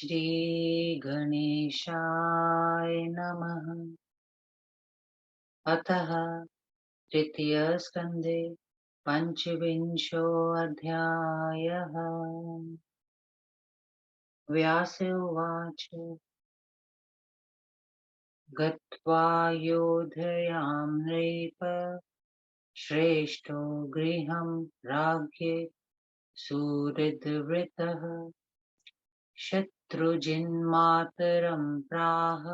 श्री गणेशाय नमः। अतः तृतीयस्कन्धे पञ्चविंशोऽध्यायः। व्यास उवाच गत्वा योधयां नृप श्रेष्ठो गृहं राज्ञे सुहृद्वृतः शत्रुजिन्मातरं प्राह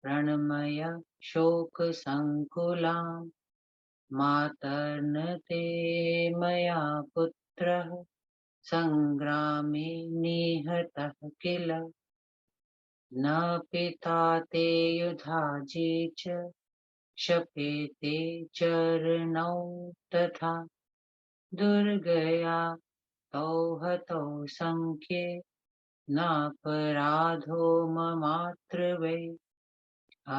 प्रणमय शोकसङ्कुलाम् मातर्न मया पुत्रः सङ्ग्रामे निहतः किल न पिता ते युधाजी च शपेते चरणौ तथा दुर्गया तौ हतौ सङ्ख्ये नापराधो ममात्र वै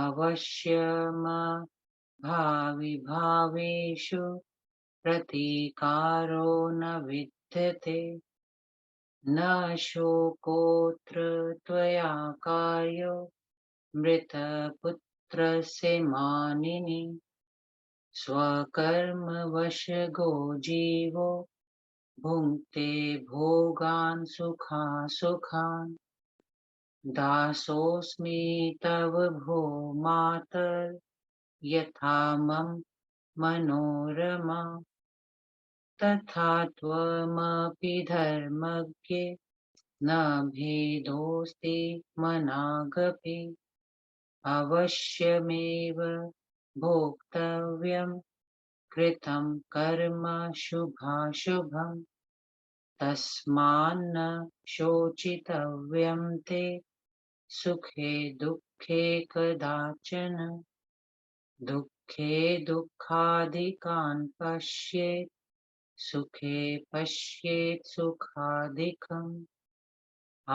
अवश्यमभावि भावेषु प्रतीकारो न विद्यते न शोकोऽत्र त्वया कार्यो मृतपुत्रस्य मानिनि स्वकर्मवशगो जीवो भुङ्क्ते भोगान् सुखान् दासोऽस्मि तव भो मातर् यथा मम मनोरमा तथा त्वमपि धर्मज्ञे न भेदोऽस्ति मनागपि अवश्यमेव भोक्तव्यं कृतं कर्म शुभाशुभम् तस्मान्न शोचितव्यं ते सुखे दुःखे कदाचन दुःखे दुःखादिकान् पश्येत् सुखे पश्येत् सुखादिकम्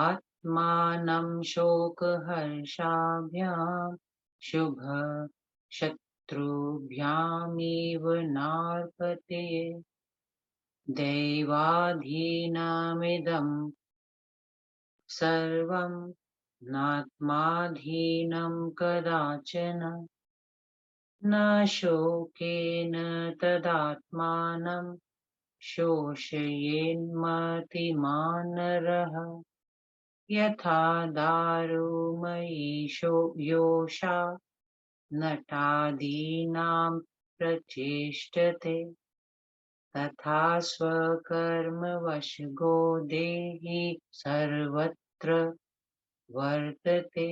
आत्मानं शोकहर्षाभ्यां शुभशत्रुभ्यामिव नार्पते दैवाधीनमिदं सर्वं नात्माधीनं कदाचन न शोकेन तदात्मानं शोषयेन्मतिमानरः यथा दारुमयी योषा नटादीनां प्रचेष्टते तथा स्वकर्मवशगो देहि सर्वत्र वर्तते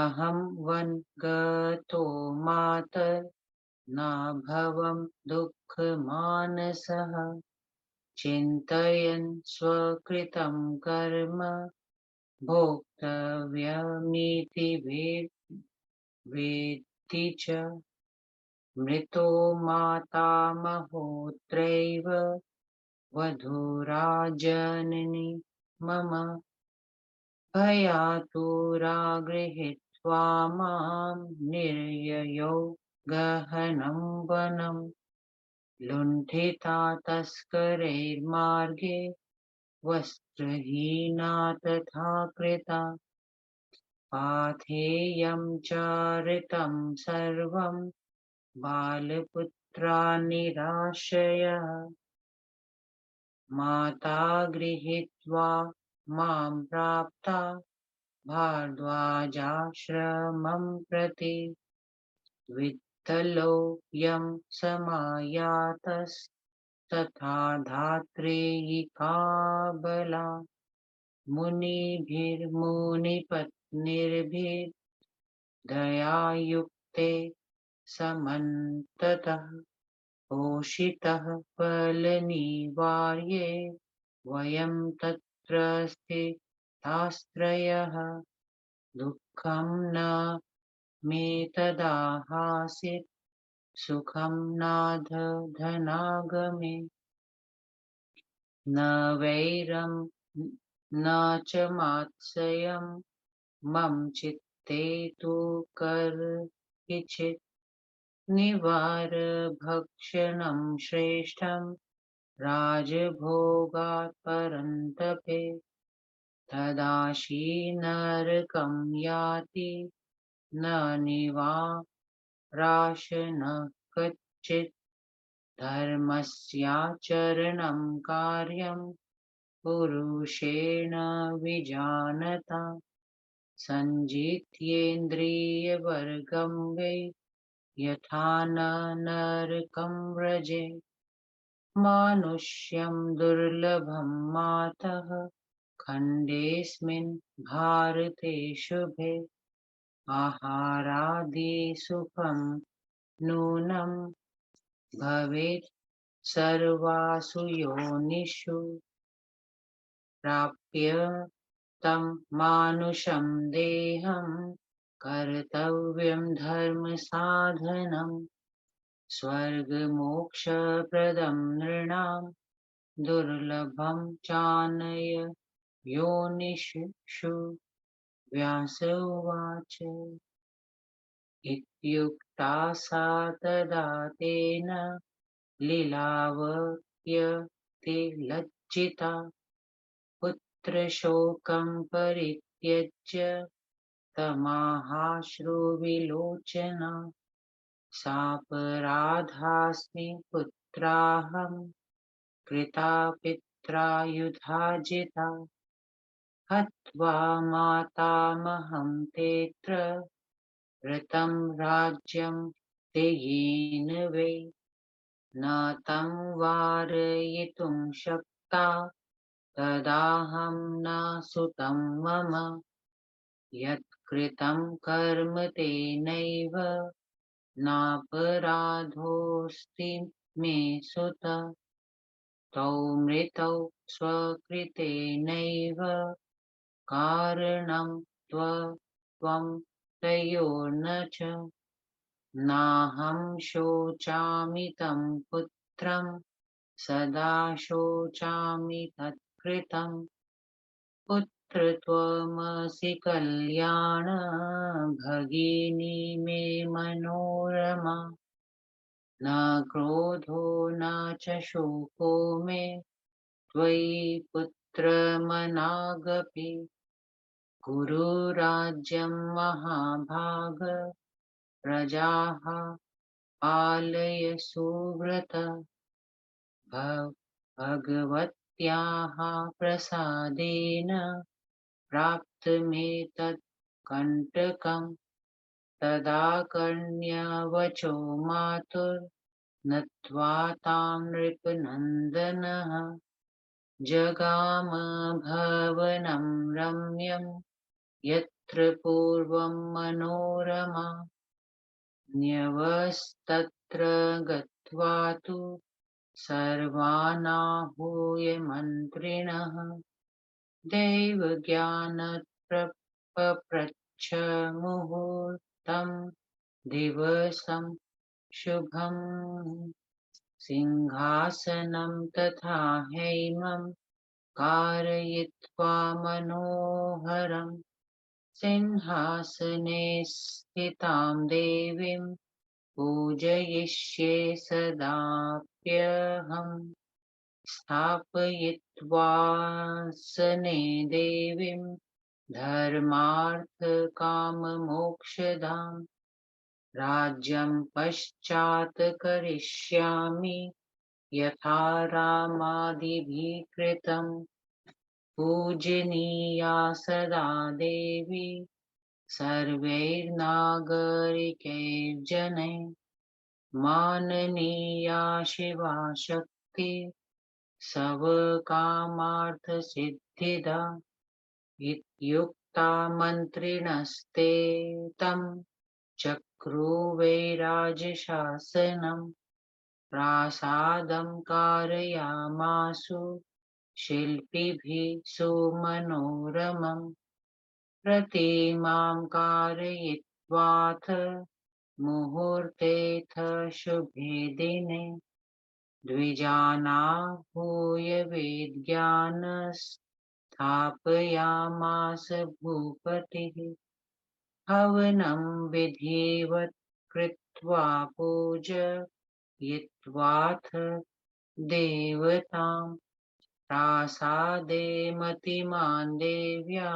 अहं वन् गतो मातर् नाभवं दुःखमानसः चिन्तयन् स्वकृतं कर्म भोक्तव्यमिति वेत्ति च मृतो मातामहोत्रैव वधूराजननी मम भयातुरा गृहीत्वा मां निर्ययौ गहनं वनं लुण्ठिता तस्करैर्मार्गे वस्त्रहीना तथा कृता पाथेयं चारितं सर्वं बालपुत्रा निराशयः माता गृहीत्वा मां प्राप्ता भारद्वाजाश्रमं प्रति वित्तलोऽयं समायातस्तथा धात्रेयिका बला मुनिभिर्मुनिपत्निभिर्दयायुक्ते समन्ततः पोषितः फलनिवार्ये वयं तत्र स्थितास्त्रयः दुःखं न मे तदाहासित् सुखं नाथ धनागमे न वैरं न च मात्सर्यं मम चित्ते तु कर्हिचित् निवार भक्षणं श्रेष्ठं राजभोगात् परन्तपे तदाशी नरकं याति न निवाराशनः कच्चित् धर्मस्याचरणं कार्यं पुरुषेण विजानता सञ्जित्येन्द्रियवर्गं वै यथा न नरकं व्रजे मानुष्यं दुर्लभं मातः खण्डेऽस्मिन् भारते शुभे आहारादिसुखं नूनं भवेत् सर्वासु योनिषु प्राप्य तं मानुषं देहं कर्तव्यं धर्मसाधनं स्वर्गमोक्षप्रदं नृणां दुर्लभं चानय योनिषु व्यास उवाच इत्युक्ता सा तदा तेन लीलावत्य लज्जिता पुत्रशोकं परित्यज्य तमाहाश्रुविलोचना सापराधास्मि पुत्राहं कृता पित्रायुधाजिता हत्वा मातामहं तेऽत्र ऋतं राज्यं तेयेन वै न तं वारयितुं शक्ता तदाहं न सुतं मम यत्कृतं कर्म तेनैव नापराधोऽस्ति मे सुत तौ मृतौ स्वकृतेनैव कारणं त्वं तयोर्न च नाहं शोचामि तं पुत्रं सदा शोचामि तत्कृतं पुत्र त्वमसि कल्याण भगिनी मे मनोरमा न क्रोधो न च शोको मे त्वयि पुत्रमनागपि कुरु राज्यं महाभाग प्रजाः पालय सुव्रत भगवत्याः प्रसादेन प्राप्तमेतत् कण्टकम् तदा कर्ण्यवचो मातुर्नत्वा तां नृपनन्दनः जगाम भवनं रम्यं यत्र पूर्वं मनोरमा न्यवस्तत्र गत्वा तु सर्वानाहूय मन्त्रिणः दैवज्ञानप्रपप्रच्छ मुहूर्तं दिवसं शुभम् सिंहासनं तथा हैमं कारयित्वा मनोहरम् सिंहासने स्थितां देवीं पूजयिष्ये सदाप्यहम् स्थापयित्वासने देवीं धर्मार्थकाममोक्षदाम् राज्यं पश्चात् करिष्यामि यथा रामादिभिः कृतम् पूजनीया सदा देवी सर्वैर्नागरिकैर्जनैः माननीया शिवा शक्ति स्वकामार्थसिद्धिदा इत्युक्ता मन्त्रिणस्ते तं चक्रुवै राजशासनं प्रासादं कारयामासु शिल्पिभिः सुमनोरमम् प्रतिमां कारयित्वाथ मुहूर्तेऽथ शुभे दिने द्विजानाहूय वेद्यानस्थापयामास भूपतिः हवनं विधिवत् कृत्वा पूजयित्वाथ देवताम् प्रासादे मतिमान् देव्या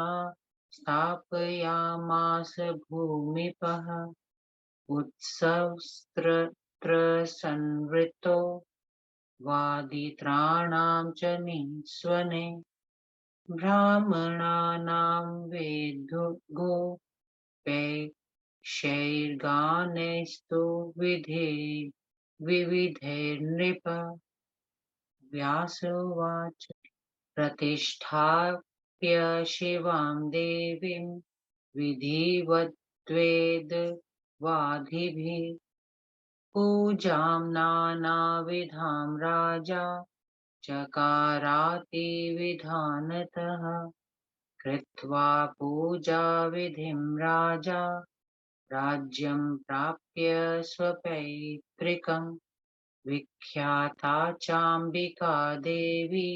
स्थापयामास भूमिपः उत्सवस्त्रसंवृतो वादित्राणां च निःस्वने ब्राह्मणानां वेदुगो शैर्गानैस्तु विविधैर्नृप व्यासोवाच प्रतिष्ठाप्य शिवां देवीं विधिवद्वेदवादिभिः पूजां नानाविधां राजा चकाराति विधानतः कृत्वा पूजाविधिं राजा राज्यं प्राप्य स्वपैतृकम् विख्याता चाम्बिका देवी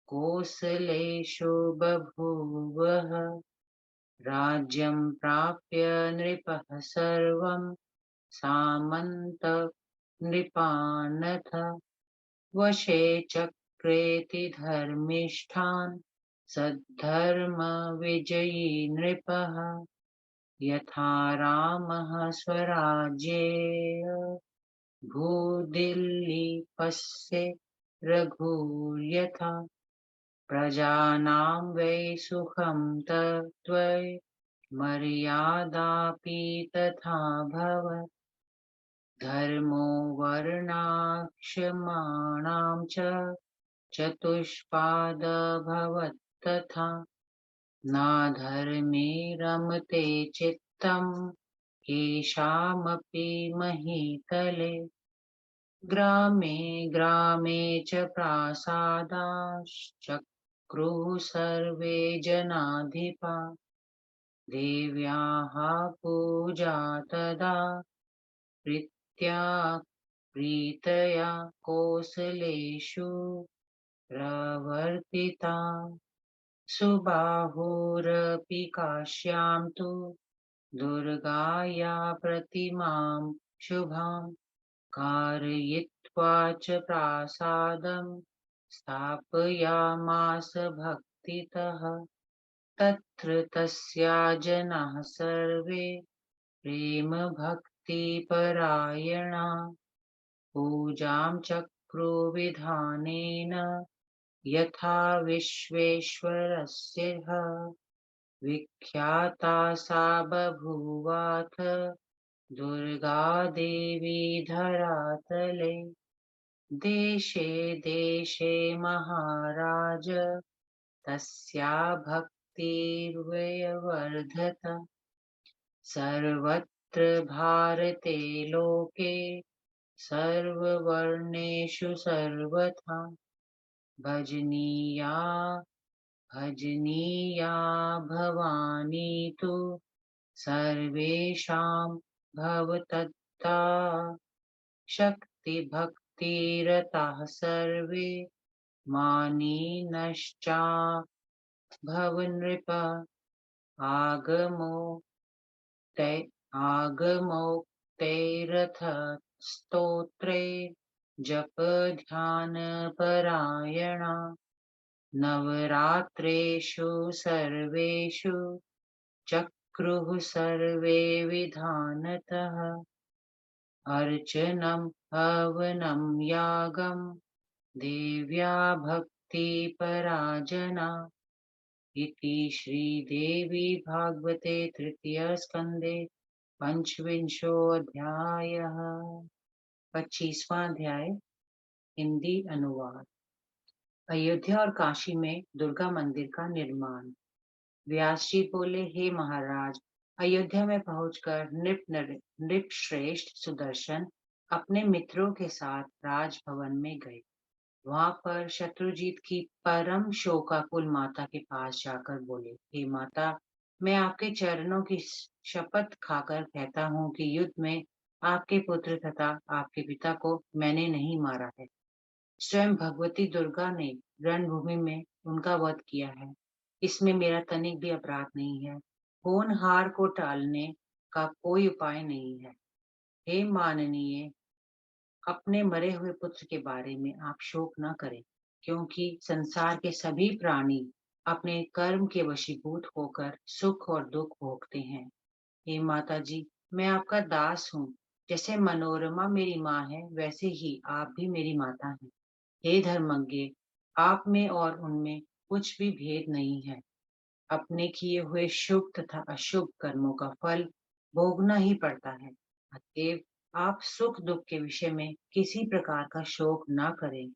कोसलेषु बभूवः राज्यं प्राप्य नृपः सर्वं सामन्तनृपानथ वशे चक्रेति धर्मिष्ठान् सद्धर्मविजयी नृपः यथा रामः स्वराज्ये भूदिल्लीपस्य रघुर्यथा प्रजानां वै सुखं तत्त्वै मर्यादापि तथा भवत् धर्मो वर्णाक्षमाणां च चतुष्पादभवत् तथा नाधर्मे रमते चित्तम् केषामपि महीतले ग्रामे ग्रामे च प्रासादाश्चक्रुः सर्वे जनाधिपा देव्याः पूजा तदा प्रीतया कोसलेषु प्रवर्तिता सुबाहुरपि काश्यां तु दुर्गाया प्रतिमां शुभां कारयित्वा च प्रासादं स्थापयामास भक्तितः तत्र तस्या जनाः सर्वे प्रेम भक्तिपरायणा पूजां चक्रो विधानेन यथा विश्वेश्वरस्य विख्याता सा बभूवाथ दुर्गा देवी धरातले देशे देशे महाराज तस्या भक्तिर्व्यवर्धत सर्वत्र भारते लोके सर्ववर्णेषु सर्वथा भजनीया भजनीया भवानी तु सर्वेषां भवतत्ता शक्तिभक्तिरताः सर्वे मानिनश्चा भवनृप आगमो आगमोक्तैरथ स्तोत्रे जप ध्यान परायणा नवरात्रेषु सर्वेषु चक्रुः सर्वे विधानतः अर्चनं हवनं यागं देव्या भक्तिपराजना इति श्रीदेवी भागवते तृतीयस्कन्धे पंचविंशोऽध्यायः 25वां अध्याय हिंदी अनुवाद। अयोध्या और काशी में दुर्गा मंदिर का निर्माण। व्यास जी बोले, हे महाराज, अयोध्या में पहुंचकर नृप श्रेष्ठ सुदर्शन अपने मित्रों के साथ राजभवन में गए। वहां पर शत्रुजीत की परम शोकाकुल माता के पास जाकर बोले, हे माता, मैं आपके चरणों की शपथ खाकर कहता हूँ कि युद्ध में आपके पुत्र तथा आपके पिता को मैंने नहीं मारा है। स्वयं भगवती दुर्गा ने रणभूमि में उनका वध किया है। इसमें मेरा तनिक भी अपराध नहीं है। होनहार को टालने का कोई उपाय नहीं है। हे माननीय, अपने मरे हुए पुत्र के बारे में आप शोक न करें, क्योंकि संसार के सभी प्राणी अपने कर्म के वशीभूत होकर सुख और दुख भोगते हैं। हे माता जी, मैं आपका दास हूँ। जैसे मनोरमा मेरी माँ है, वैसे ही आप भी मेरी माता हैं। हे धर्मज्ञ, आप में और उनमें कुछ भी भेद नहीं है। अपने किए हुए शुभ तथा अशुभ कर्मों का फल भोगना ही पड़ता है। अतएव आप सुख दुख के विषय में किसी प्रकार का शोक ना करें।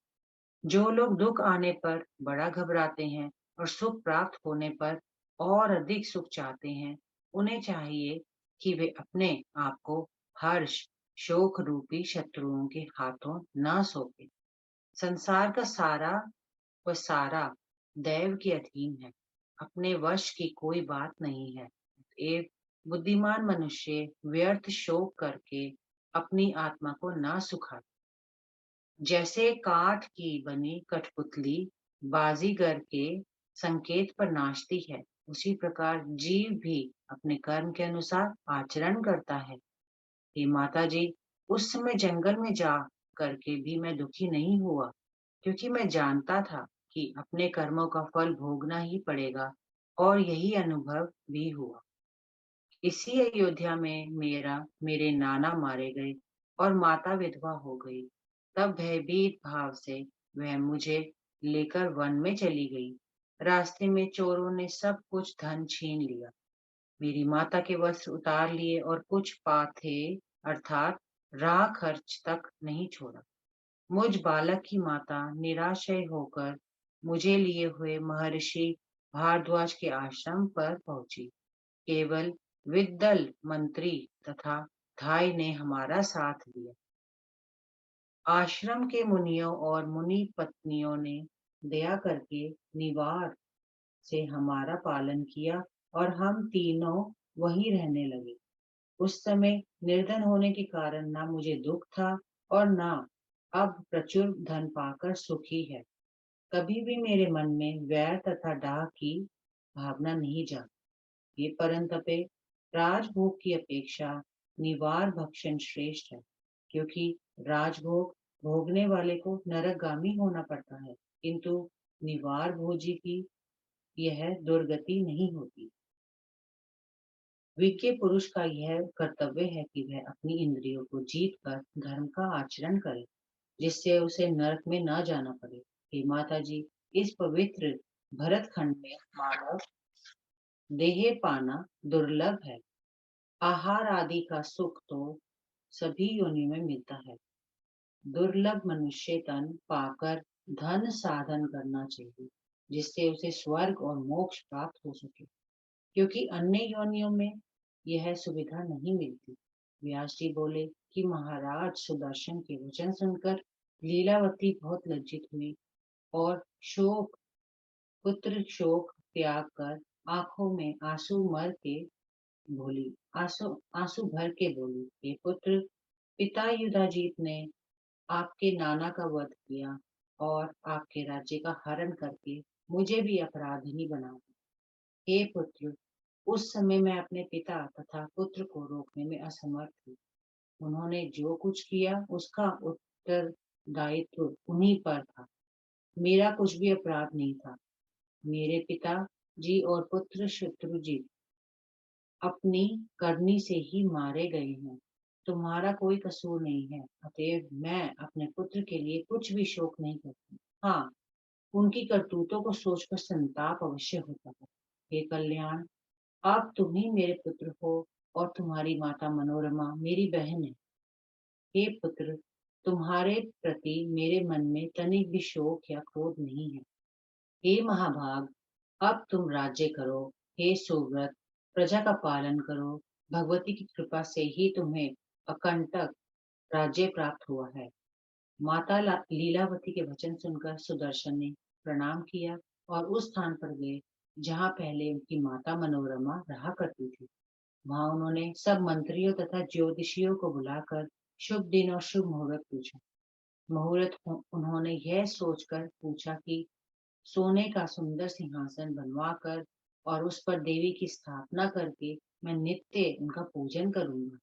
जो लोग दुख आने पर बड़ा घबराते हैं और सुख प्राप्त होने पर और अधिक सुख चाहते हैं, उन्हें चाहिए कि वे अपने आप को हर्ष, शोक रूपी शत्रुओं के हाथों ना सौंपें। संसार का सारा व सारा दैव के अधीन है। अपने वश की कोई बात नहीं है। एक बुद्धिमान मनुष्य व्यर्थ शोक करके अपनी आत्मा को ना सुखाए। जैसे काठ की बनी कठपुतली बाजीगर के संकेत पर नाचती है, उसी प्रकार जीव भी अपने कर्म के अनुसार आचरण करता है। हे माता जी, उस समय जंगल में जा करके भी मैं दुखी नहीं हुआ, क्योंकि मैं जानता था कि अपने कर्मों का फल भोगना ही पड़ेगा, और यही अनुभव भी हुआ। इसी अयोध्या में मेरे नाना मारे गए और माता विधवा हो गई। तब भयभीत भाव से वह मुझे लेकर वन में चली गई। रास्ते में चोरों ने सब कुछ धन छीन लिया। मेरी माता के वस्त्र उतार लिए और कुछ पाथे अर्थात राह खर्च तक नहीं छोड़ा। मुझ बालक की माता निराशय होकर मुझे लिए हुए महर्षि भारद्वाज के आश्रम पर पहुंची। केवल विद्दल मंत्री तथा धाई ने हमारा साथ दिया। आश्रम के मुनियों और मुनि पत्नियों ने दया करके निवार से हमारा पालन किया और हम तीनों वहीं रहने लगे। उस समय निर्धन होने के कारण ना मुझे दुख था और ना अब प्रचुर धन पाकर सुखी है। कभी भी मेरे मन में वैर तथा डाह की भावना नहीं जागी। ये परंतपे राजभोग की अपेक्षा निवार भक्षण श्रेष्ठ है, क्योंकि राजभोग भोगने वाले को नरकगामी होना पड़ता है, किंतु निवार भोजी की यह दुर्गति नहीं होती। विज्ञ पुरुष का यह कर्तव्य है कि वह अपनी इंद्रियों को जीत कर धर्म का आचरण करे, जिससे उसे नरक में न जाना पड़े। हे माता जी, इस पवित्र भरत खंड में मानव देह पाना दुर्लभ है। आहार आदि का सुख तो सभी योनियों में मिलता है। दुर्लभ मनुष्य तन पाकर धन साधन करना चाहिए, जिससे उसे स्वर्ग और मोक्ष प्राप्त हो सके, क्योंकि अन्य योनियों में यह सुविधा नहीं मिलती। व्यास जी बोले कि महाराज सुदर्शन के वचन सुनकर लीलावती बहुत लज्जित हुई और पुत्र शोक त्याग कर आंखों में आंसू आंसू भर के बोली, हे पुत्र, पिता युधाजीत ने आपके नाना का वध किया और आपके राज्य का हरण करके मुझे भी अपराधिनी बना दिया। हे पुत्र, उस समय मैं अपने पिता तथा पुत्र को रोकने में असमर्थ थी। उन्होंने जो कुछ किया उसका उत्तरदायित्व उन्हीं पर था। मेरा कुछ भी अपराध नहीं था। मेरे पिता जी और पुत्र शत्रुजीत अपनी करनी से ही मारे गए हैं। तुम्हारा कोई कसूर नहीं है, अतएव मैं अपने पुत्र के लिए कुछ भी शोक नहीं करती। हाँ, उनकी करतूतों को सोचकर संताप अवश्य होता है। हे कल्याण, अब तुम ही मेरे पुत्र हो और तुम्हारी माता मनोरमा मेरी बहन है। हे पुत्र, तुम्हारे प्रति मेरे मन में तनिक भी शोक या क्रोध नहीं है। हे महाभाग, अब तुम राज्य करो। हे सुव्रत, प्रजा का पालन करो। भगवती की कृपा से ही तुम्हें अकंटक राज्य प्राप्त हुआ है। लीलावती के वचन सुनकर सुदर्शन ने प्रणाम किया और उस स्थान पर गए जहाँ पहले उनकी माता मनोरमा रहा करती थी। वहां उन्होंने सब मंत्रियों तथा ज्योतिषियों को बुलाकर शुभ दिन और शुभ मुहूर्त पूछा। उन्होंने यह सोचकर पूछा कि सोने का सुंदर सिंहासन बनवाकर और उस पर देवी की स्थापना करके मैं नित्य उनका पूजन करूंगा।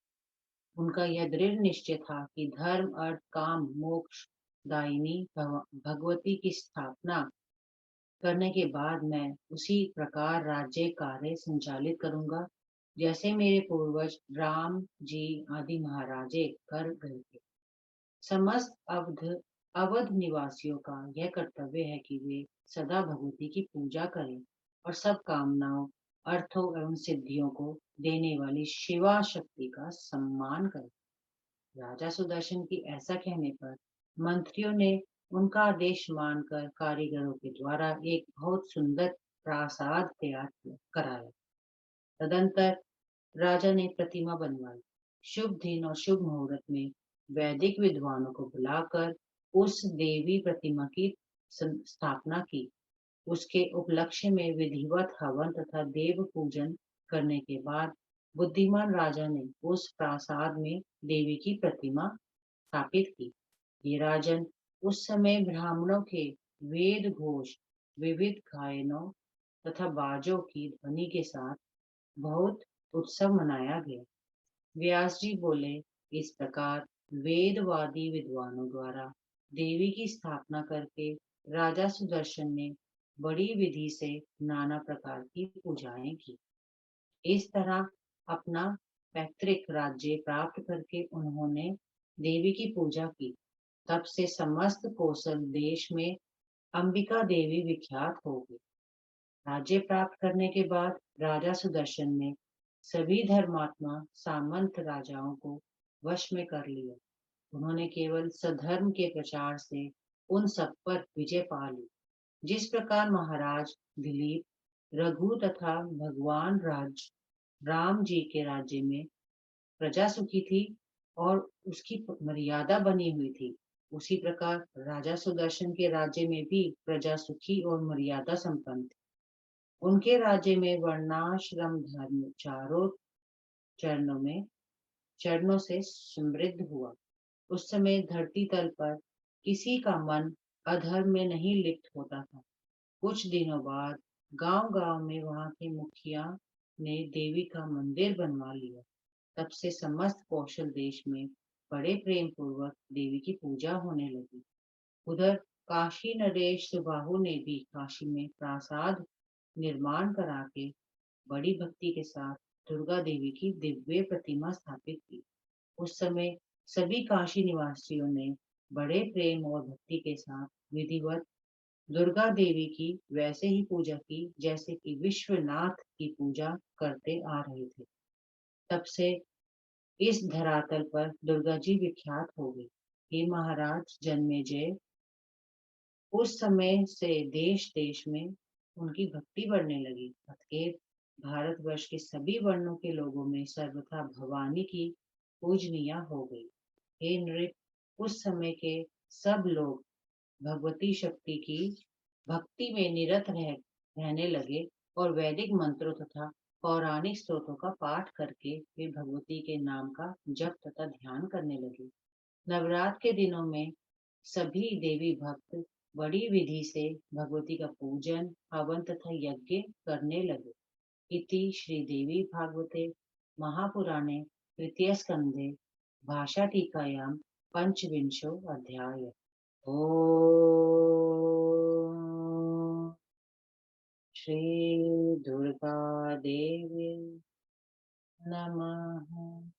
उनका यह दृढ़ निश्चय था कि धर्म अर्थ काम मोक्ष दायिनी भगवती की स्थापना करने के बाद मैं उसी प्रकार राज्य कार्य संचालित करूंगा, जैसे मेरे पूर्वज राम जी आदि महाराजे कर गए थे। समस्त अवध निवासियों का यह कर्तव्य है कि वे सदा भगवती की पूजा करें और सब कामनाओं, अर्थों एवं सिद्धियों को देने वाली शिवा शक्ति का सम्मान करें। राजा सुदर्शन की ऐसा कहने पर मंत्रियों ने उनका आदेश मानकर कारीगरों के द्वारा एक बहुत सुंदर प्रासाद कराया। तदंतर राजा ने प्रतिमा बनवाई। शुभ दिन और शुभ मुहूर्त में वैदिक विद्वानों को बुलाकर उस देवी प्रतिमा की स्थापना की। उसके उपलक्ष्य में विधिवत हवन तथा देव पूजन करने के बाद बुद्धिमान राजा ने उस प्रासाद में देवी की प्रतिमा स्थापित की। ये राजन उस समय ब्राह्मणों के वेद घोष, विविध गायनों तथा बाजों की ध्वनि के साथ बहुत उत्सव मनाया गया। व्यास जी बोले, इस प्रकार वेदवादी विद्वानों द्वारा देवी की स्थापना करके राजा सुदर्शन ने बड़ी विधि से नाना प्रकार की पूजाएं की। इस तरह अपना पैतृक राज्य प्राप्त करके उन्होंने देवी की पूजा की। तब से समस्त कोसल देश में अंबिका देवी विख्यात हो गई। राज्य प्राप्त करने के बाद राजा सुदर्शन ने सभी धर्मात्मा सामंत राजाओं को वश में कर लिया। उन्होंने केवल सधर्म के प्रचार से उन सब पर विजय पा ली। जिस प्रकार महाराज दिलीप, रघु तथा भगवान राम जी के राज्य में प्रजा सुखी थी और उसकी मर्यादा बनी हुई थी, उसी प्रकार राजा सुदर्शन के राज्य में भी प्रजा सुखी और मर्यादा संपन्न थी। उनके राज्य में वर्णाश्रम धर्म चारों चरणों से समृद्ध हुआ। उस समय धरती तल पर किसी का मन अधर्म में नहीं लिप्त होता था। कुछ दिनों बाद गांव-गांव में वहां के मुखिया ने देवी का मंदिर बनवा लिया। तब से समस्त कौशल देश में बड़े प्रेम पूर्वक देवी की पूजा होने लगी। उधर काशी नरेश सुबाहु ने भी काशी में प्रासाद निर्माण करा के बड़ी भक्ति के साथ दुर्गा देवी की दिव्य प्रतिमा स्थापित की। उस समय सभी काशी निवासियों ने बड़े प्रेम और भक्ति के साथ विधिवत दुर्गा देवी की वैसे ही पूजा की जैसे कि विश्वनाथ की पूजा करते आ रहे थे। तब से इस धरातल पर दुर्गा जी विख्यात हो गई। हे महाराज जन्मेजय, उस समय से देश देश में उनकी भक्ति बढ़ने लगी। अतएव भारतवर्ष के सभी वर्णों के लोगों में सर्वथा भवानी की पूजनीया हो गई। हे नृप, उस समय के सब लोग भगवती शक्ति की भक्ति में निरत रहने लगे और वैदिक मंत्रों तथा पौराणिक स्त्रोतों का पाठ करके वे भगवती के नाम का जप तथा ध्यान करने लगे। नवरात्र के दिनों में सभी देवी भक्त बड़ी विधि से भगवती का पूजन, हवन तथा यज्ञ करने लगे। इति श्री देवी भागवते महापुराणे तृतीय स्कंधे भाषा टीकायां पंचविंशो अध्याय। ओम श्री दुर्गा देवी नमः।